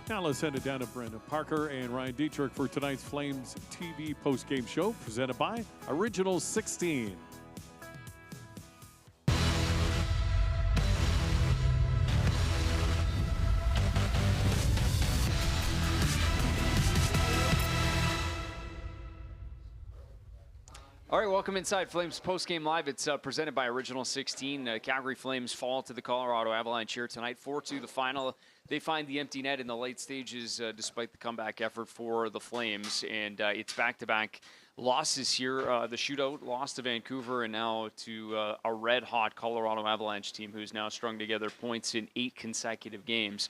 Now let's send it down to Brenda Parker and Ryan Dittrick for tonight's Flames TV postgame show presented by Original 16. All right, welcome inside Flames postgame live. It's presented by Original 16. Calgary Flames fall to the Colorado Avalanche here tonight, 4-2 the final. They find the empty net in the late stages despite the comeback effort for the Flames, and it's back-to-back losses here. The shootout lost to Vancouver and now to a red-hot Colorado Avalanche team who's now strung together points in 8 consecutive games.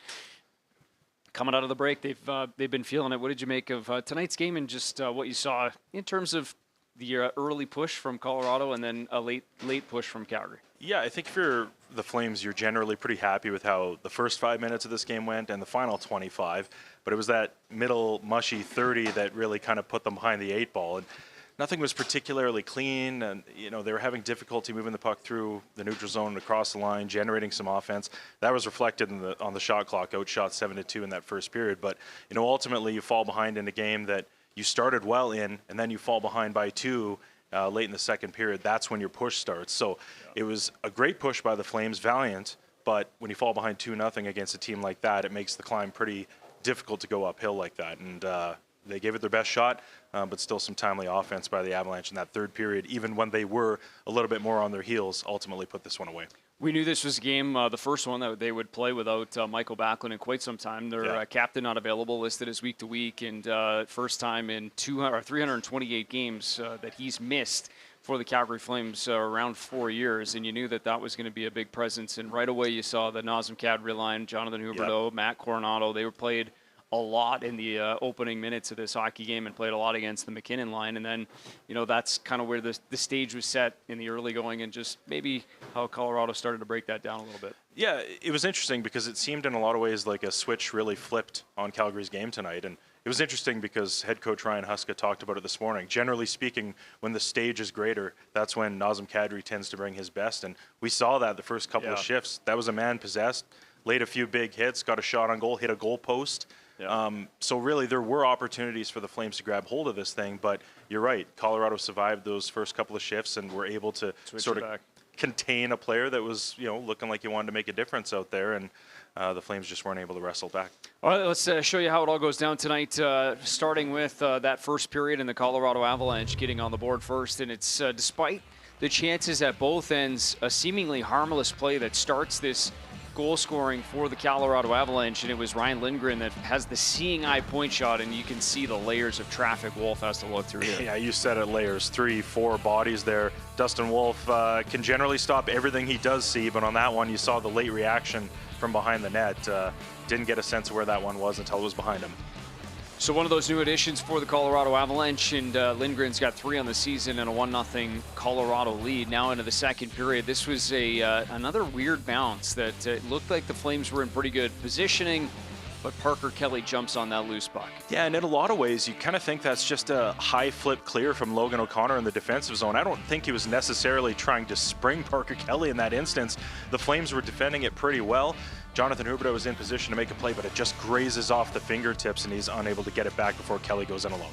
Coming out of the break, they've been feeling it. What did you make of tonight's game and just what you saw in terms of the early push from Colorado and then a late push from Calgary? Yeah, I think if you're the Flames, you're generally pretty happy with how the first 5 minutes of this game went and the final 25. But it was that middle mushy 30 that really kind of put them behind the 8 ball. And nothing was particularly clean. And, you know, they were having difficulty moving the puck through the neutral zone and across the line, generating some offense. That was reflected on the shot clock, outshot 7-2 in that first period. But, you know, ultimately you fall behind in a game that you started well in, and then you fall behind by 2 late in the second period. That's when your push starts. So it was a great push by the Flames, valiant, but when you fall behind 2-0 against a team like that, it makes the climb pretty difficult to go uphill like that. And they gave it their best shot, but still some timely offense by the Avalanche in that third period, even when they were a little bit more on their heels, ultimately put this one away. We knew this was a game, the first one that they would play without Michael Backlund in quite some time. Their captain not available, listed as week to week, and first time in 328 games that he's missed for the Calgary Flames around 4 years, and you knew that was going to be a big presence. And right away you saw the Nazem Kadri line, Jonathan Huberdeau, Matt Coronado. They were played a lot in the opening minutes of this hockey game and played a lot against the McKinnon line. And then, you know, that's kind of where the stage was set in the early going and just maybe how Colorado started to break that down a little bit. Yeah, it was interesting because it seemed in a lot of ways like a switch really flipped on Calgary's game tonight. And it was interesting because head coach Ryan Huska talked about it this morning. Generally speaking, when the stage is greater, that's when Nazem Kadri tends to bring his best. And we saw that the first couple of shifts. That was a man possessed, laid a few big hits, got a shot on goal, hit a goal post. So really there were opportunities for the Flames to grab hold of this thing, but you're right. Colorado survived those first couple of shifts and were able to sort of contain a player that was, you know, looking like he wanted to make a difference out there, and the Flames just weren't able to wrestle back. All right, let's show you how it all goes down tonight, starting with that first period and the Colorado Avalanche getting on the board first. And it's despite the chances at both ends, a seemingly harmless play that starts this goal scoring for the Colorado Avalanche, and it was Ryan Lindgren that has the seeing eye point shot, and you can see the layers of traffic Wolf has to look through here. Yeah, you said it, layers, 3-4 bodies there. Dustin Wolf can generally stop everything he does see, but on that one you saw the late reaction from behind the net. Didn't get a sense of where that one was until it was behind him. So one of those new additions for the Colorado Avalanche, and Lindgren's got 3 on the season and a 1-0 Colorado lead. Now into the second period. This was another weird bounce that it looked like the Flames were in pretty good positioning, but Parker Kelly jumps on that loose puck. Yeah, and in a lot of ways, you kind of think that's just a high flip clear from Logan O'Connor in the defensive zone. I don't think he was necessarily trying to spring Parker Kelly in that instance. The Flames were defending it pretty well. Jonathan Huberdeau was in position to make a play, but it just grazes off the fingertips, and he's unable to get it back before Kelly goes in alone.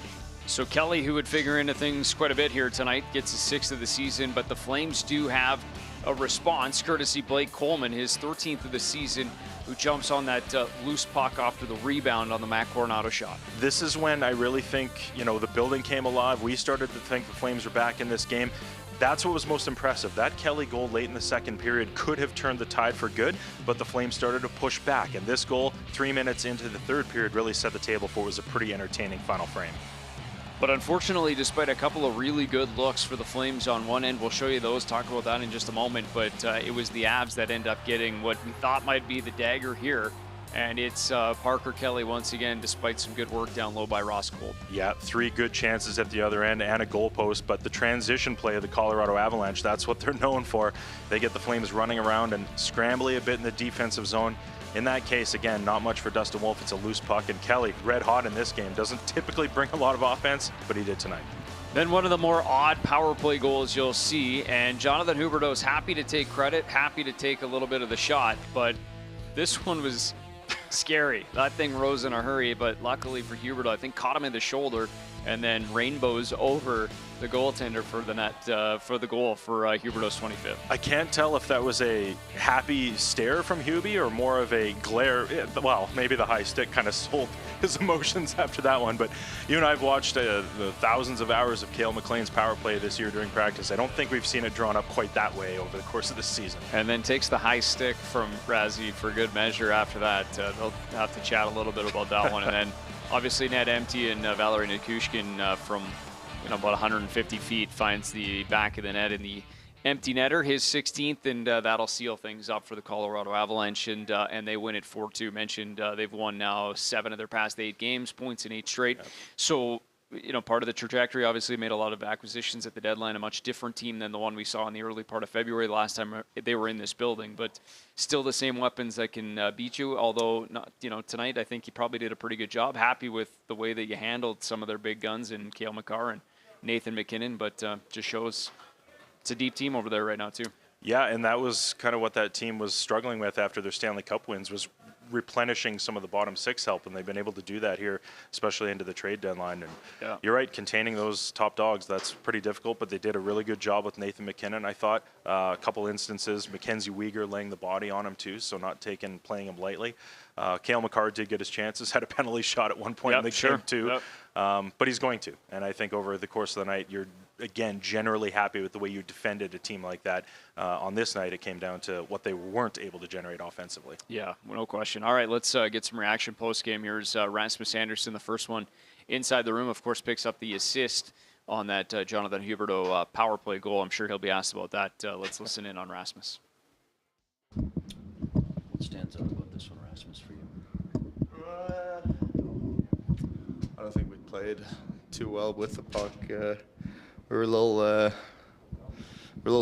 So Kelly, who would figure into things quite a bit here tonight, gets his 6th of the season, but the Flames do have a response, courtesy Blake Coleman, his 13th of the season, who jumps on that loose puck after the rebound on the Matt Coronado shot. This is when I really think, you know, the building came alive. We started to think the Flames were back in this game. That's what was most impressive. That Kelly goal late in the second period could have turned the tide for good, but the Flames started to push back. And this goal, 3 minutes into the third period, really set the table for what was a pretty entertaining final frame. But unfortunately, despite a couple of really good looks for the Flames on one end, we'll show you those, talk about that in just a moment, but it was the Avs that end up getting what we thought might be the dagger here. And it's Parker Kelly once again, despite some good work down low by Ross Gold. Yeah, 3 good chances at the other end and a goal post, but the transition play of the Colorado Avalanche, that's what they're known for. They get the Flames running around and scrambling a bit in the defensive zone. In that case, again, not much for Dustin Wolf. It's a loose puck, and Kelly, red hot in this game. Doesn't typically bring a lot of offense, but he did tonight. Then one of the more odd power play goals you'll see, and Jonathan Huberdeau's happy to take credit, happy to take a little bit of the shot, but this one was scary. That thing rose in a hurry, but luckily for Huberdeau, I think caught him in the shoulder and then rainbows over the goaltender for the net, for the goal for Huberdeau's 25th. I can't tell if that was a happy stare from Hubie or more of a glare. Well, maybe the high stick kind of sold his emotions after that one, but you and I have watched the thousands of hours of Cale McLean's power play this year during practice. I don't think we've seen it drawn up quite that way over the course of this season. And then takes the high stick from Razzie for good measure after that. They'll have to chat a little bit about that one. And then obviously net empty, and Valery Nichushkin from about 150 feet finds the back of the net in the empty netter, his 16th, and that'll seal things up for the Colorado Avalanche, and they win it 4-2. Mentioned they've won now 7 of their past 8 games, points in 8 straight. Yep. So, part of the trajectory, obviously made a lot of acquisitions at the deadline, a much different team than the one we saw in the early part of February, the last time they were in this building, but still the same weapons that can beat you, although not, tonight I think you probably did a pretty good job. Happy with the way that you handled some of their big guns in Cale Makar and Nathan McKinnon, but just shows it's a deep team over there right now too. Yeah, and that was kind of what that team was struggling with after their Stanley Cup wins, was replenishing some of the bottom 6 help, and they've been able to do that here, especially into the trade deadline. And yeah, you're right, containing those top dogs, that's pretty difficult, but they did a really good job with Nathan McKinnon, I thought. A couple instances, Mackenzie Weegar laying the body on him too, so not playing him lightly. Cale Makar did get his chances, had a penalty shot at one point in the game too. But he's going to, and I think over the course of the night, you're again generally happy with the way you defended a team like that. On this night, it came down to what they weren't able to generate offensively. Yeah, no question. All right, let's get some reaction post-game. Here's Rasmus Andersson, the first one inside the room, of course, picks up the assist on that Jonathan Huberdeau power play goal. I'm sure he'll be asked about that. Let's listen in on Rasmus. What stands out about this one, Rasmus, for you? I don't think we played too well with the puck. We were a little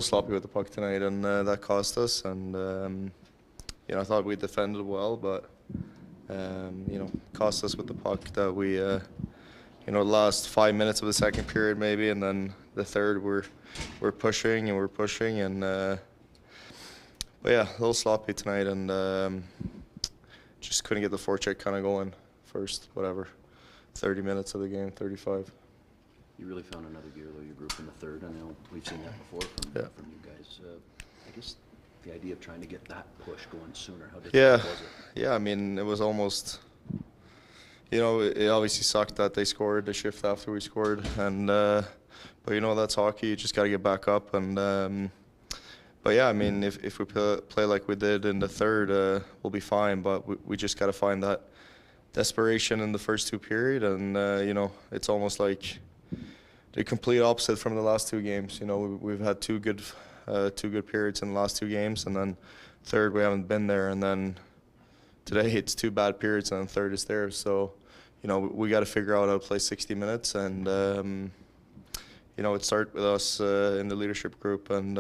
sloppy with the puck tonight, and that cost us. And I thought we defended well, but cost us with the puck that we the last 5 minutes of the second period maybe, and then the third we're pushing and but yeah, a little sloppy tonight, and just couldn't get the forecheck kind of going first 30 minutes of the game, 35. You really found another gear though, your group in the third. I know we've seen that before from you guys. I guess the idea of trying to get that push going sooner, how difficult was it? Yeah, I mean, it was almost, it obviously sucked that they scored the shift after we scored, and but that's hockey. You just got to get back up, and but yeah, I mean, if we play like we did in the third, we'll be fine. But we just got to find that desperation in the first 2 period, and it's almost like the complete opposite from the last 2 games. We've had two good periods in the last 2 games, and then third we haven't been there, and then today it's 2 bad periods, and then third is there. So we got to figure out how to play 60 minutes, and it started with us in the leadership group, and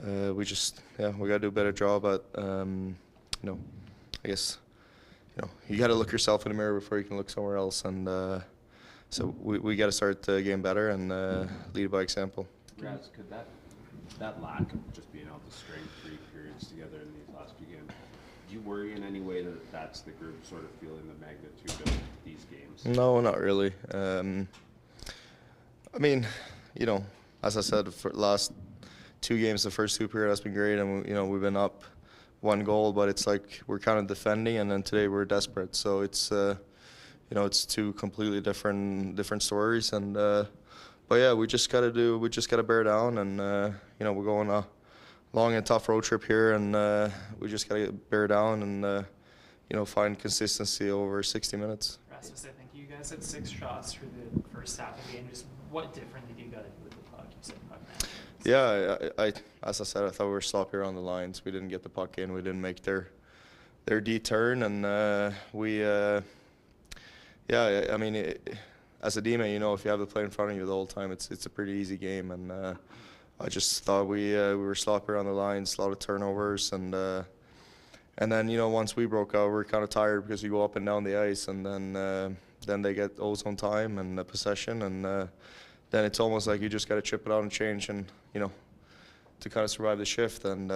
we got to do a better job at I guess you got to look yourself in the mirror before you can look somewhere else, and so we got to start getting better and lead by example. Raz, could that lack of just being able to string 3 periods together in these last few games, do you worry in any way that that's the group sort of feeling the magnitude of these games? No, not really. I mean, as I said, for the last 2 games, the first 2 period has been great, and we've been up 1 goal, but it's like we're kind of defending, and then today we're desperate. So it's it's 2 completely different stories, and but yeah, we just gotta bear down, and we're going a long and tough road trip here, and we just gotta bear down and find consistency over 60 minutes. Rasmus, I think you guys had 6 shots for the first half of the game. Just what differently do you got to do with the puck? You said puck man. Yeah, as I said, I thought we were sloppy around the lines. We didn't get the puck in. We didn't make their D turn, and I mean, as a D-man, if you have the play in front of you the whole time, it's a pretty easy game. And I just thought we were sloppy around the lines, a lot of turnovers, and then once we broke out, we were kind of tired because you go up and down the ice, and then they get ozone time and possession, and then it's almost like you just got to chip it out and change, and to kind of survive the shift. And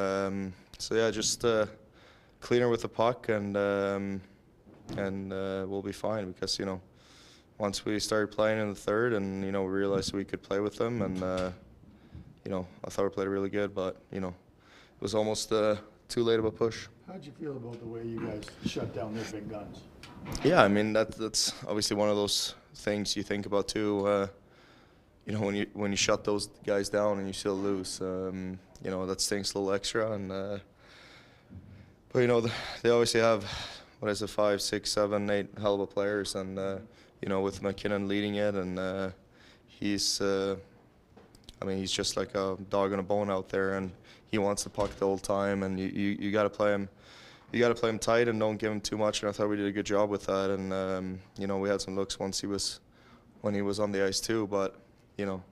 so yeah, just cleaner with the puck, and we'll be fine because, you know, once we started playing in the third and, you know, we realized we could play with them, and, you know, I thought we played really good, but, you know, it was almost too late of a push. How'd you feel about the way you guys shut down their big guns? Yeah, I mean, that's obviously one of those things you think about too. You know, when you shut those guys down and you still lose, you know, that stinks a little extra. And but you know, they obviously have, what is it, 5, 6, 7, 8 hell of a players, and you know, with McKinnon leading it, and he's, I mean, he's just like a dog on a bone out there, and he wants the puck the whole time, and you got to play him. You got to play him tight and don't give him too much, and I thought we did a good job with that. And you know, we had some looks when he was on the ice too, but you know,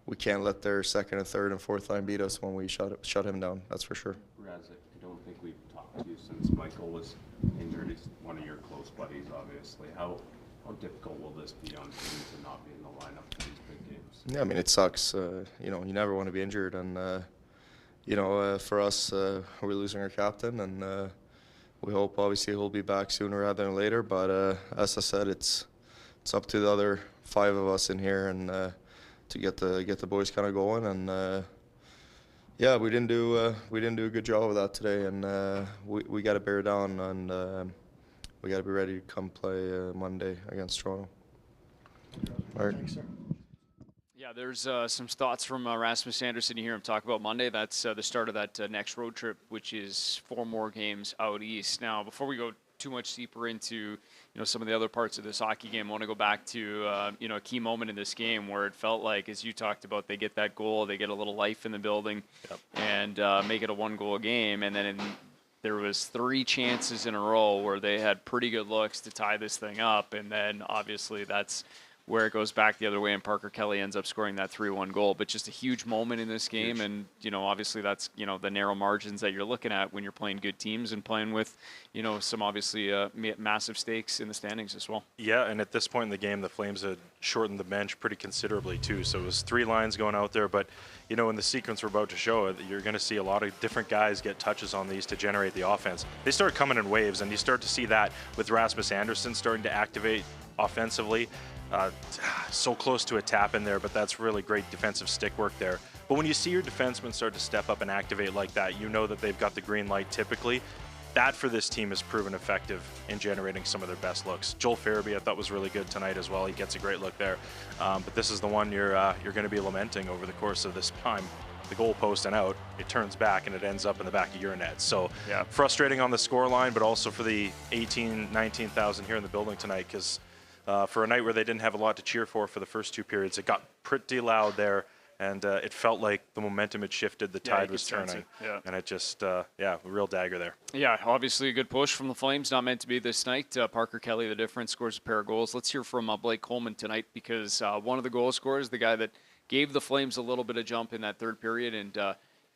we can't let their second and third and fourth line beat us when we shut him down. That's for sure. Raz, I don't think we've talked to you since Michael was injured. He's one of your close buddies, obviously. How difficult will this be on teams to not be in the lineup for these big games? Yeah, I mean, it sucks. You know, you never want to be injured, and you know, for us, we're losing our captain, and we hope obviously he'll be back sooner rather than later. But as I said, it's up to the other 5 of us in here, and to get the boys kind of going. And yeah, we didn't do a good job of that today, and we got to bear down, and we got to be ready to come play Monday against Toronto. All right. Thanks, sir. Yeah, there's some thoughts from Rasmus Andersson. You hear him talk about Monday. That's the start of that next road trip, which is 4 more games out east. Now, before we go too much deeper into some of the other parts of this hockey game, I want to go back to a key moment in this game where it felt like, as you talked about, they get that goal, they get a little life in the building, and make it a 1-goal game, and then there was 3 chances in a row where they had pretty good looks to tie this thing up, and then obviously that's where it goes back the other way, and Parker Kelly ends up scoring that 3-1 goal. But just a huge moment in this game, and obviously that's the narrow margins that you're looking at when you're playing good teams and playing with some obviously massive stakes in the standings as well. Yeah, and at this point in the game, the Flames had shortened the bench pretty considerably too. So it was 3 lines going out there, but in the sequence we're about to show, you're going to see a lot of different guys get touches on these to generate the offense. They start coming in waves, and you start to see that with Rasmus Andersson starting to activate offensively. So close to a tap in there, but that's really great defensive stick work there. But when you see your defensemen start to step up and activate like that, you know that they've got the green light typically. That for this team has proven effective in generating some of their best looks. Joel Farabee, I thought, was really good tonight as well. He gets a great look there. But this is the one you're going to be lamenting over the course of this time. The goal post and out, it turns back and it ends up in the back of your net. So yeah, frustrating on the score line, but also for the 19,000 here in the building tonight, because for a night where they didn't have a lot to cheer for the first 2 periods, it got pretty loud there, and it felt like the momentum had shifted, the tide was turning, and it just, a real dagger there. Yeah, obviously a good push from the Flames, not meant to be this night. Parker Kelly, the difference, scores a pair of goals. Let's hear from Blake Coleman tonight, because one of the goal scorers, the guy that gave the Flames a little bit of jump in that third period and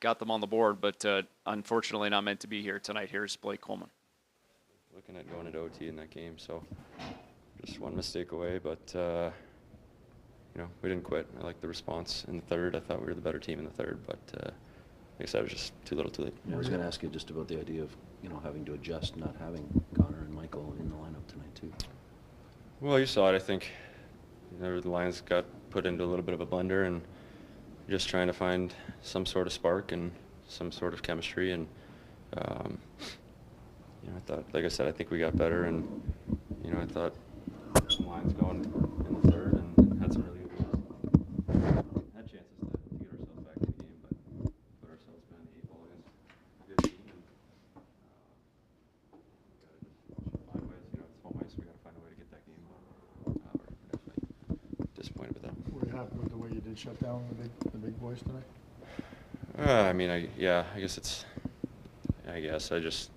got them on the board, but unfortunately not meant to be here tonight. Here's Blake Coleman. Looking at going into OT in that game, so just one mistake away, but we didn't quit. I liked the response in the third. I thought we were the better team in the third, but like I said, it was just too little too late. Yeah, I was going to ask you just about the idea of having to adjust, not having Connor and Michael in the lineup tonight too. Well, you saw it. I think the lines got put into a little bit of a blender, and just trying to find some sort of spark and some sort of chemistry. And I thought, like I said, I think we got better, and I thought some lines going in the third and had some really good goals. Had chances to get ourselves back in the game, but put ourselves behind the 8 ball against a good team. And got to just find ways. It's home ice. We got to find a way to get that game. We're definitely disappointed with that. Were you happy with the way you did shut down the big boys tonight? I guess I just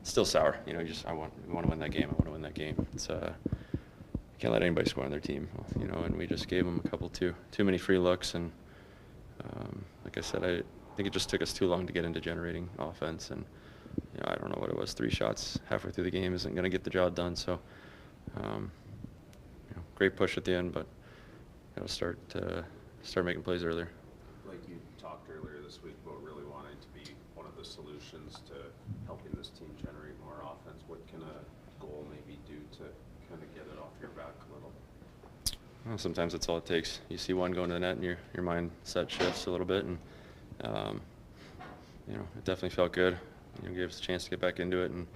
it's still sour. We want to win that game. I want to win that game. It's can't let anybody score on their team. And we just gave them a couple too many free looks, and like I said, I think it just took us too long to get into generating offense, and I don't know what it was. 3 shots halfway through the game isn't going to get the job done. So great push at the end, but got to start making plays earlier. Like you talked earlier this week about really wanting to be one of the solutions to helping this team generate more offense? What can a goal maybe do to kind of get it off your back a little? Well, sometimes that's all it takes. You see one going to the net, and your mindset shifts a little bit, and you know, it definitely felt good. You know, gave us a chance to get back into it, and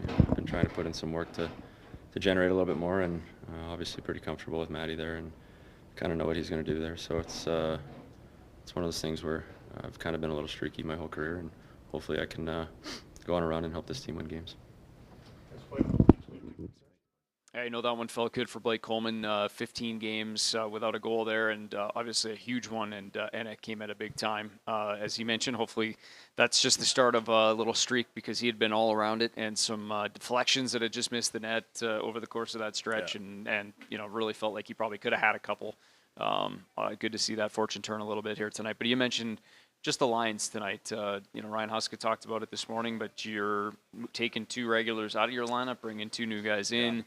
you know, been trying to put in some work to generate a little bit more, and obviously pretty comfortable with Matty there, and kind of know what he's going to do there. So it's one of those things where I've kind of been a little streaky my whole career, and hopefully I can go on a run and help this team win games. I know that one felt good for Blake Coleman. 15 games without a goal there, and obviously a huge one, and it came at a big time. As you mentioned, hopefully that's just the start of a little streak, because he had been all around it, and some deflections that had just missed the net over the course of that stretch, and you know, really felt like he probably could have had a couple. Good to see that fortune turn a little bit here tonight. But you mentioned just the lines tonight. You know, Ryan Huska talked about it this morning, but you're taking 2 regulars out of your lineup, bringing 2 new guys in.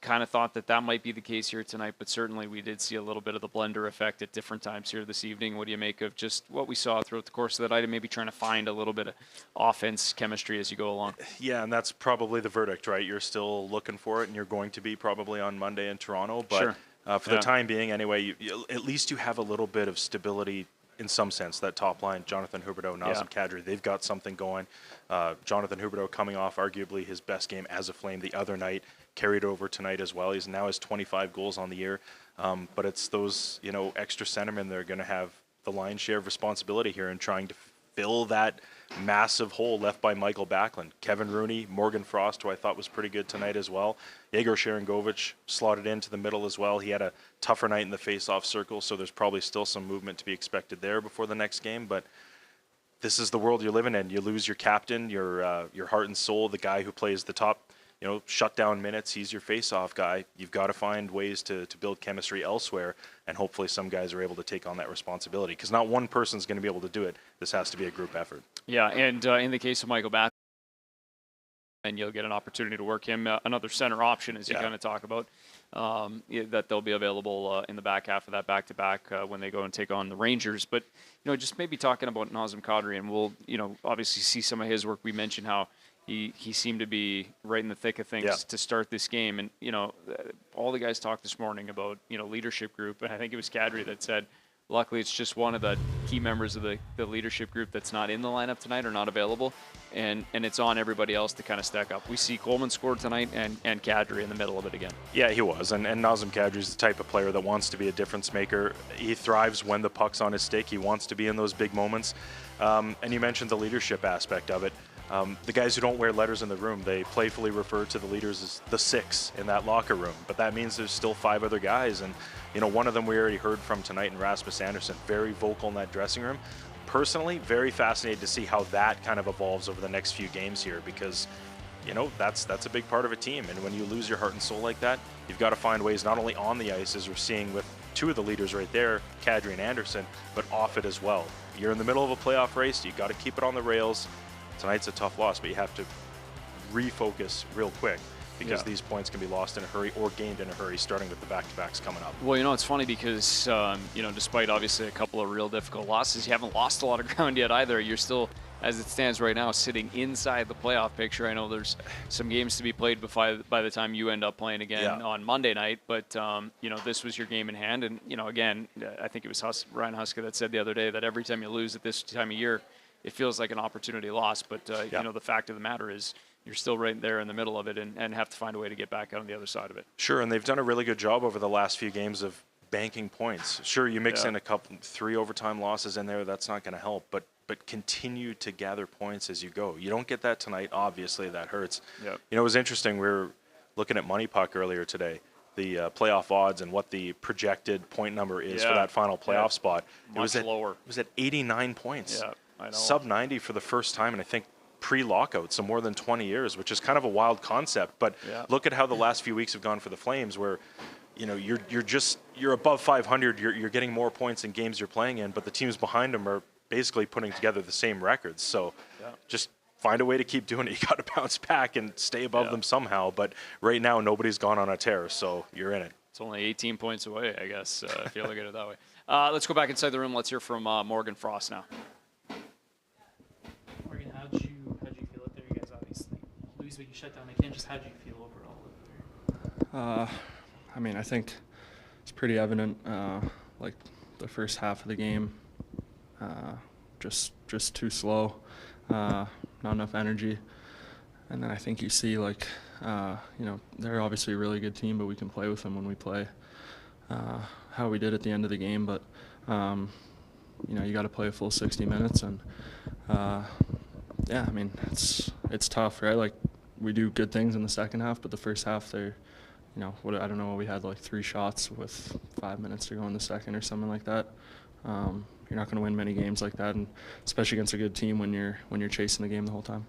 Kind of thought that might be the case here tonight, but certainly we did see a little bit of the blender effect at different times here this evening. What do you make of just what we saw throughout the course of that item, maybe trying to find a little bit of offense chemistry as you go along? Yeah, and that's probably the verdict, right? You're still looking for it, and you're going to be probably on Monday in Toronto. But sure. For the time being anyway, at least you have a little bit of stability in some sense. That top line, Jonathan Huberdeau, Nazem Kadri, they've got something going. Jonathan Huberdeau coming off arguably his best game as a Flame the other night, carried over tonight as well. He's now has 25 goals on the year. But it's those, you know, extra centermen that are going to have the lion's share of responsibility here in trying to fill that massive hole left by Michael Backlund. Kevin Rooney, Morgan Frost, who I thought was pretty good tonight as well. Yegor Sharangovich slotted into the middle as well. He had a tougher night in the face-off circle, so there's probably still some movement to be expected there before the next game. But this is the world you're living in. You lose your captain, your heart and soul, the guy who plays the top, you know, shutdown minutes. He's your face-off guy. You've got to find ways to build chemistry elsewhere, and hopefully some guys are able to take on that responsibility, because not one person's going to be able to do it. This has to be a group effort. Yeah, and in the case of Michael Bath, and you'll get an opportunity to work him, another center option, as you kind of talk about, that they'll be available in the back half of that back-to-back when they go and take on the Rangers. But, you know, just maybe talking about Nazem Kadri, and we'll, you know, obviously see some of his work. We mentioned how he seemed to be right in the thick of things to start this game. And, you know, all the guys talked this morning about, you know, leadership group. And I think it was Kadri that said, luckily it's just one of the key members of the leadership group that's not in the lineup tonight or not available. And it's on everybody else to kind of stack up. We see Coleman scored tonight and Kadri in the middle of it again. Yeah, he was. And Nazem Kadri is the type of player that wants to be a difference maker. He thrives when the puck's on his stick. He wants to be in those big moments. And you mentioned the leadership aspect of it. The guys who don't wear letters in the room, they playfully refer to the leaders as the 6 in that locker room. But that means there's still 5 other guys. And, you know, one of them we already heard from tonight in Rasmus Andersson, very vocal in that dressing room. Personally, very fascinated to see how that kind of evolves over the next few games here, because, you know, that's a big part of a team. And when you lose your heart and soul like that, you've got to find ways not only on the ice, as we're seeing with 2 of the leaders right there, Kadri and Andersson, but off it as well. You're in the middle of a playoff race. You got to keep it on the rails. Tonight's a tough loss, but you have to refocus real quick, because these points can be lost in a hurry or gained in a hurry, starting with the back-to-backs coming up. Well, you know, it's funny because, you know, despite obviously a couple of real difficult losses, you haven't lost a lot of ground yet either. You're still, as it stands right now, sitting inside the playoff picture. I know there's some games to be played by the time you end up playing again on Monday night, but, you know, this was your game in hand. And, you know, again, I think it was Ryan Huska that said the other day that every time you lose at this time of year, it feels like an opportunity lost, but you know, the fact of the matter is you're still right there in the middle of it, and have to find a way to get back out on the other side of it. Sure, and they've done a really good job over the last few games of banking points. Sure, you mix in a couple 3 overtime losses in there, that's not going to help, but continue to gather points as you go. You don't get that tonight, obviously, that hurts. You know, it was interesting, we were looking at Money Puck earlier today, the playoff odds and what the projected point number is for that final playoff spot. Much lower. It was at 89 points. I know. Sub 90 for the first time, and I think pre-lockout, so more than 20 years, which is kind of a wild concept. But look at how the last few weeks have gone for the Flames, where, you know, you're above 500, you're getting more points in games you're playing in, but the teams behind them are basically putting together the same records. So just find a way to keep doing it. You got to bounce back and stay above them somehow. But right now, nobody's gone on a tear, so you're in it. It's only 18 points away, I guess, if you look at it that way. Let's go back inside the room. Let's hear from Morgan Frost now. but you shut down again. Just how did you feel overall? I mean, I think it's pretty evident, like the first half of the game, just too slow, not enough energy. And then I think you see, like, you know, they're obviously a really good team, but we can play with them when we play. How we did at the end of the game, but, you know, you got to play a full 60 minutes. And, yeah, I mean, it's tough, right? Like, we do good things in the second half, but the first half, they're, you know, I don't know, we had like 3 shots with 5 minutes to go in the second or something like that. You're not going to win many games like that, and especially against a good team when you're chasing the game the whole time.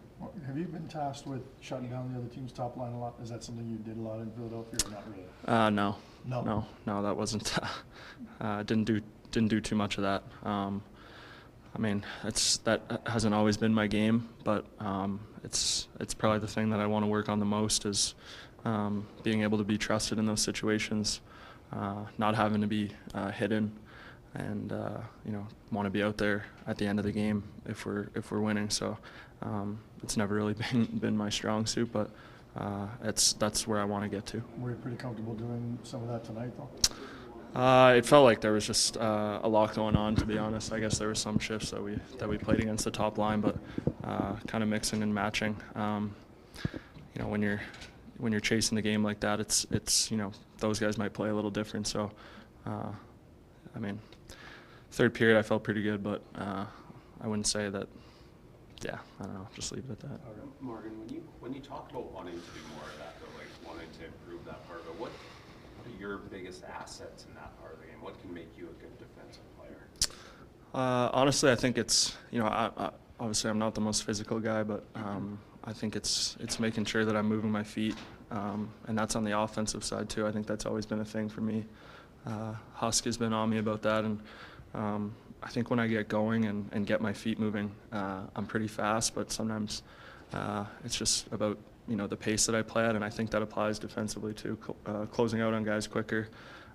Have you been tasked with shutting down the other team's top line a lot? Is that something you did a lot in Philadelphia, or not really? No, that wasn't. Didn't do too much of that. I mean, that hasn't always been my game, but it's probably the thing that I want to work on the most is being able to be trusted in those situations, not having to be hidden, and you know, want to be out there at the end of the game if we're winning. So it's never really been my strong suit, but that's where I want to get to. Were you pretty comfortable doing some of that tonight, though? It felt like there was just a lot going on, to be honest. I guess there were some shifts that we played against the top line, but kind of mixing and matching. You know, when you're chasing the game like that, it's you know, those guys might play a little different. So, I mean, third period I felt pretty good, but I wouldn't say that. Yeah, I don't know. Just leave it at that. Morgan, when you talk about wanting to do more of that, though, like wanting to improve that part of it, what are your biggest assets in that part of the game? What can make you a good defensive player? Honestly, I think it's, you know, I obviously I'm not the most physical guy, but I think it's making sure that I'm moving my feet, and that's on the offensive side too. I think that's always been a thing for me. Huska's been on me about that, and I think when I get going and get my feet moving, I'm pretty fast, but sometimes it's just about, you know, the pace that I play at, and I think that applies defensively too. Closing out on guys quicker,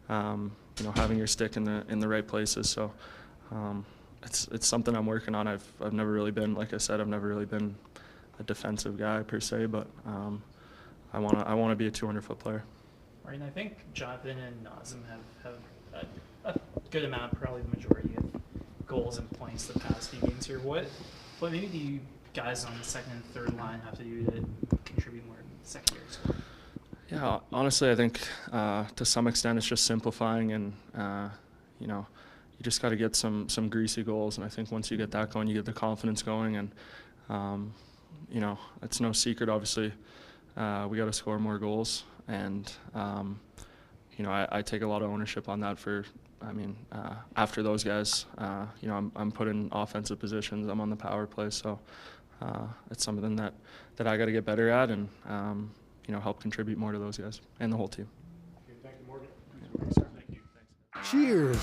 you know, having your stick in the right places. So it's something I'm working on. I've never really been, like I said, I've never really been a defensive guy per se, but I want to be a 200-foot player. Right, and I think Jonathan and Nazem have a good amount, probably the majority of goals and points the past few games here. What maybe do you guys on the second and third line have to do to contribute more in the secondary score? Yeah, honestly, I think to some extent it's just simplifying, and you know, you just got to get some greasy goals, and I think once you get that going, you get the confidence going, and you know, it's no secret, obviously, we got to score more goals, and you know, I take a lot of ownership on that. I mean, after those guys, you know, I'm put in offensive positions, I'm on the power play, so it's something that I got to get better at, and you know, help contribute more to those guys and the whole team. Okay, thank you, Morgan. Thank you. Thanks. Cheers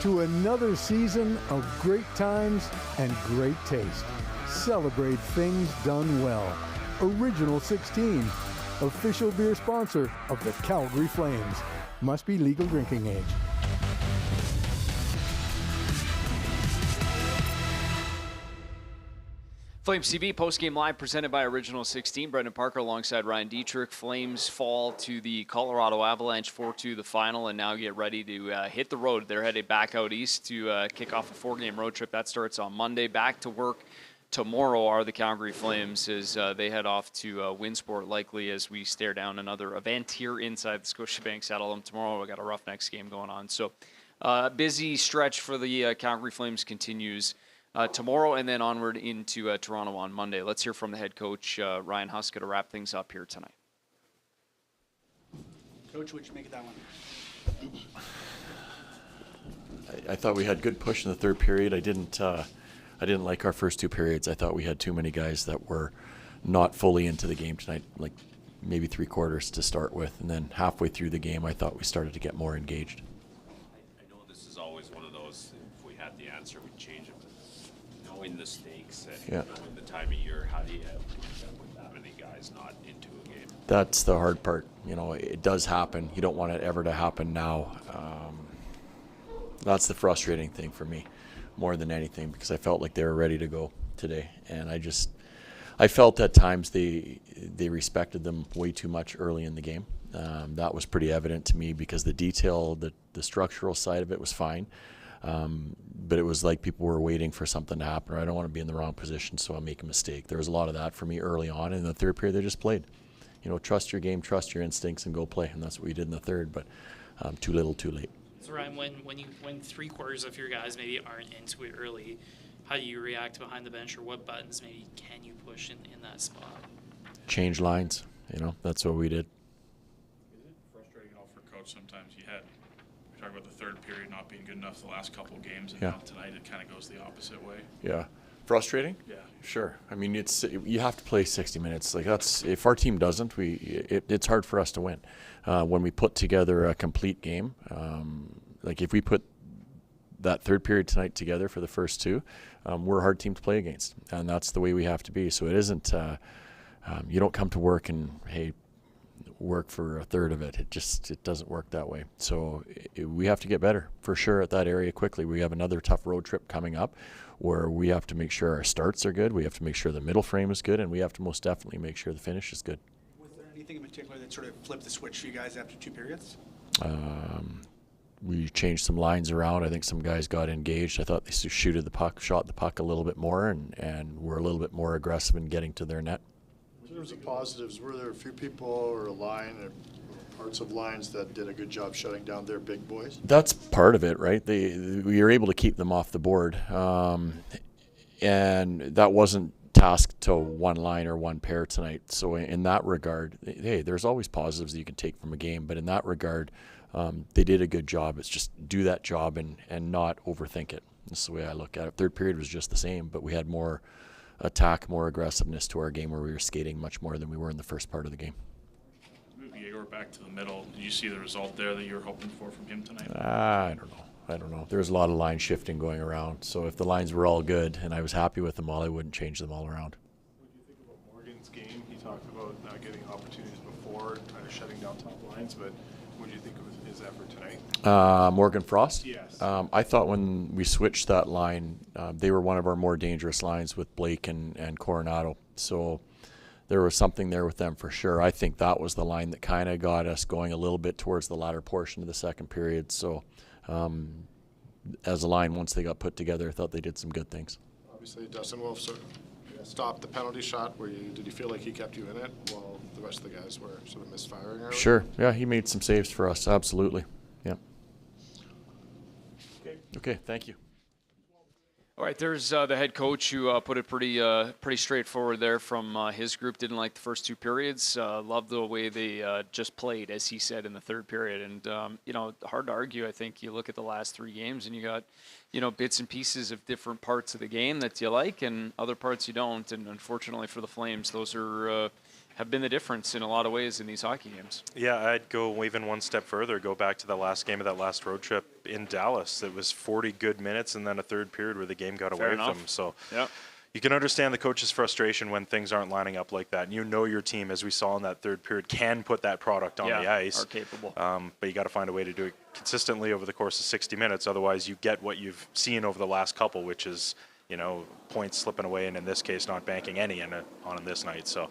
to another season of great times and great taste. Celebrate things done well. Original 16, official beer sponsor of the Calgary Flames. Must be legal drinking age. Flames TV postgame live presented by Original 16. Brendan Parker alongside Ryan Dittrick. Flames fall to the Colorado Avalanche 4-2 the final, and now get ready to hit the road. They're headed back out east to kick off a 4-game road trip. That starts on Monday. Back to work tomorrow are the Calgary Flames as they head off to Winsport, likely as we stare down another event here inside the Scotiabank Saddledome tomorrow. We got a Roughnecks game going on. So busy stretch for the Calgary Flames continues tomorrow, and then onward into Toronto on Monday. Let's hear from the head coach, Ryan Huska, to wrap things up here tonight. Coach, what'd you make of that one? I thought we had good push in the third period. I didn't like our first 2 periods. I thought we had too many guys that were not fully into the game tonight, like maybe 3/4 to start with, and then halfway through the game, I thought we started to get more engaged. I know this is always one of those, if we had the answer, we'd change it. Knowing the stakes and knowing the time of year, how do you end up with that many guys not into a game? That's the hard part. You know, it does happen. You don't want it ever to happen now. That's the frustrating thing for me more than anything, because I felt like they were ready to go today, and I I felt at times they respected them way too much early in the game. That was pretty evident to me because the detail, the structural side of it was fine. But it was like people were waiting for something to happen, or I don't want to be in the wrong position, so I make a mistake. There was a lot of that for me early on. In the third period, they just played. Trust your game, trust your instincts, and go play. And that's what we did in the third, but too little, too late. So Ryan, when 3/4 of your guys maybe aren't into it early, how do you react behind the bench, or what buttons maybe can you push in that spot? Change lines. That's what we did. Is it frustrating at all for coach sometimes? We talk about the third period not being good enough the last couple of games, and now tonight it kind of goes the opposite way. Yeah. Frustrating? Yeah. Sure. I mean, you have to play 60 minutes. Like if our team doesn't, it's hard for us to win. When we put together a complete game, like if we put that third period tonight together for the first two, we're a hard team to play against, and that's the way we have to be. So it isn't. You don't come to work and work for a third of it. It doesn't work that way. So we have to get better for sure at that area quickly. We have another tough road trip coming up where we have to make sure our starts are good. We have to make sure the middle frame is good, and we have to most definitely make sure the finish is good. Was there anything in particular that sort of flipped the switch for you guys after 2 periods? We changed some lines around. I think some guys got engaged. I thought they shot the puck a little bit more, and were a little bit more aggressive in getting to their net. In terms of positives, were there a few people or a line or parts of lines that did a good job shutting down their big boys? That's part of it, right? We were able to keep them off the board, and that wasn't tasked to one line or one pair tonight. So in that regard, hey, there's always positives that you can take from a game, but in that regard, they did a good job. It's just do that job and not overthink it. That's the way I look at it. Third period was just the same, but we had more attack, more aggressiveness to our game where we were skating much more than we were in the first part of the game. Move Yegor back to the middle. Did you see the result there that you were hoping for from him tonight? I don't know. There was a lot of line shifting going around. So if the lines were all good and I was happy with them all, I wouldn't change them all around. What do you think about Morgan's game? He talked about not getting opportunities before, kind of shutting down top lines, but what do you think of his effort tonight? Morgan Frost? Yes. I thought when we switched that line, they were one of our more dangerous lines with Blake and Coronado. So there was something there with them for sure. I think that was the line that kind of got us going a little bit towards the latter portion of the second period. So as a line, once they got put together, I thought they did some good things. Obviously, Dustin Wolf sort of stopped the penalty shot. Did you feel like he kept you in it while the rest of the guys were sort of misfiring early? Sure. Yeah, he made some saves for us. Absolutely. Yeah. Okay, thank you. All right, there's the head coach who put it pretty straightforward there from his group. Didn't like the first 2 periods. Loved the way they just played, as he said, in the third period. And, hard to argue. I think you look at the last 3 games and you got, bits and pieces of different parts of the game that you like and other parts you don't. And unfortunately for the Flames, those have been the difference in a lot of ways in these hockey games. Yeah, I'd go even one step further, go back to the last game of that last road trip in Dallas. It was 40 good minutes and then a third period where the game got away from them. So you can understand the coach's frustration when things aren't lining up like that. And your team, as we saw in that third period, can put that product on the ice. Are capable. But you got to find a way to do it consistently over the course of 60 minutes. Otherwise, you get what you've seen over the last couple, which is, points slipping away, and in this case, not banking any on this night. So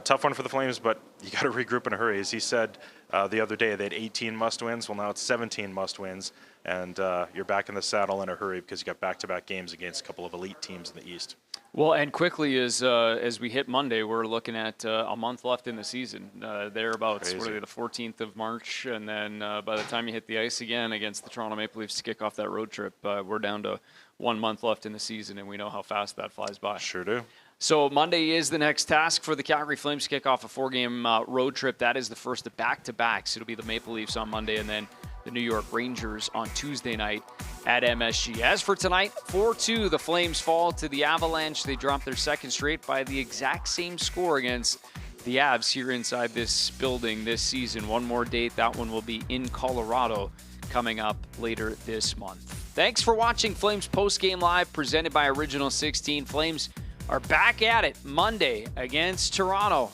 tough one for the Flames, but you got to regroup in a hurry. As he said the other day, they had 18 must-wins. Well, now it's 17 must-wins, and you're back in the saddle in a hurry because you got back-to-back games against a couple of elite teams in the East. Well, and quickly as we hit Monday, we're looking at a month left in the season. Thereabouts, what are they, the 14th of March, and then by the time you hit the ice again against the Toronto Maple Leafs to kick off that road trip, we're down to 1 month left in the season, and we know how fast that flies by. Sure do. So Monday is the next task for the Calgary Flames to kick off a 4-game road trip. That is the first of back-to-backs. It'll be the Maple Leafs on Monday and then the New York Rangers on Tuesday night at MSG. As for tonight, 4-2, the Flames fall to the Avalanche. They drop their second straight by the exact same score against the Avs here inside this building this season. One more date. That one will be in Colorado coming up later this month. Thanks for watching Flames Postgame Live presented by Original 16. Flames are back at it Monday against Toronto.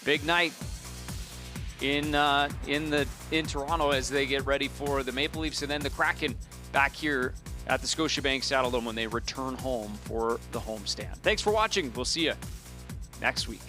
Big night in Toronto as they get ready for the Maple Leafs and then the Kraken back here at the Scotiabank Saddledome when they return home for the homestand. Thanks for watching. We'll see you next week.